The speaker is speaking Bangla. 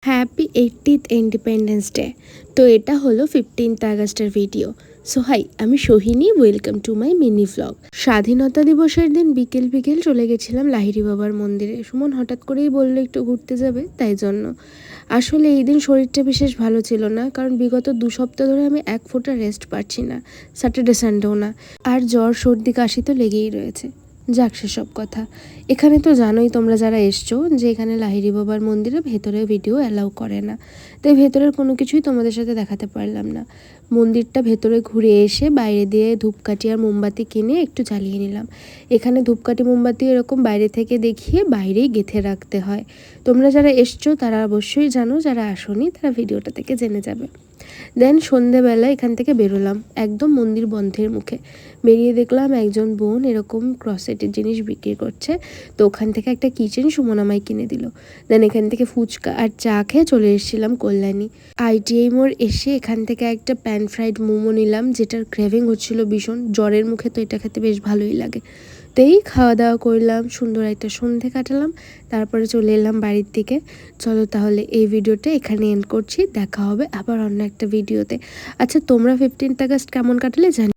Happy 80th independence day. তো এটা হলো 15th আগস্টের ভিডিও। সো হাই, আমি Sohini, welcome to my mini vlog. স্বাধীনতা দিবসের দিন বিকেল বিকেল চলে গেছিলাম লাহিড়ী বাবার মন্দিরে। সুমন হঠাৎ করেই বললো একটু ঘুরতে যাবে, তাই জন্য। আসলে এই দিন শরীরটা বিশেষ ভালো ছিল না, কারণ বিগত 2 সপ্তাহ ধরে আমি এক ফোঁটা রেস্ট পাচ্ছি না, স্যাটারডে সানডেও না। আর জ্বর সর্দি কাশি তো লেগেই রয়েছে। যাক সেসব কথা। এখানে তো জানোই তোমরা যারা এসছো যে এখানে লাহিড়ী বাবার মন্দিরে ভেতরে ভিডিও অ্যালাউ করে না, তাই ভেতরের কোনো কিছুই তোমাদের সাথে দেখাতে পারলাম না। মন্দিরটা ভেতরে ঘুরে এসে বাইরে দিয়ে ধূপকাঠি আর মোমবাতি কিনে একটু জ্বালিয়ে নিলাম। এখানে ধূপকাঠি মোমবাতি এরকম বাইরে থেকে দেখিয়ে বাইরেই গেঁথে রাখতে হয়। তোমরা যারা এসছো তারা অবশ্যই জানো, যারা আসোনি তারা ভিডিওটা থেকে জেনে যাবে। দেন সন্ধেবেলা এখান থেকে বেরোলাম একদম মন্দির বন্ধের মুখে। বেরিয়ে দেখলাম একজন বোন এরকম ক্রসেটের জিনিস বিক্রি করছে, তো ওখান থেকে একটা কিচেন সুমন আমায় কিনে দিল। দেন এখান থেকে ফুচকা আর চা খেয়ে চলে এসেছিলাম কল্যাণী। ITI মোড় এসে এখান থেকে একটা প্যান ফ্রাইড মোমো নিলাম, যেটার ক্রেভিং হচ্ছিল ভীষণ। জ্বরের মুখে তো এটা খেতে বেশ ভালোই লাগে। তো এই খাওয়া দাওয়া করলাম, সুন্দর একটা সন্ধে কাটালাম, তারপরে চলে এলাম বাড়ির দিকে। চলো তাহলে এই ভিডিওটা এখানে এন্ড করছি, দেখা হবে আবার অন্য একটা ভিডিওতে। আচ্ছা, তোমরা 15th আগস্ট কেমন কাটালে জানি।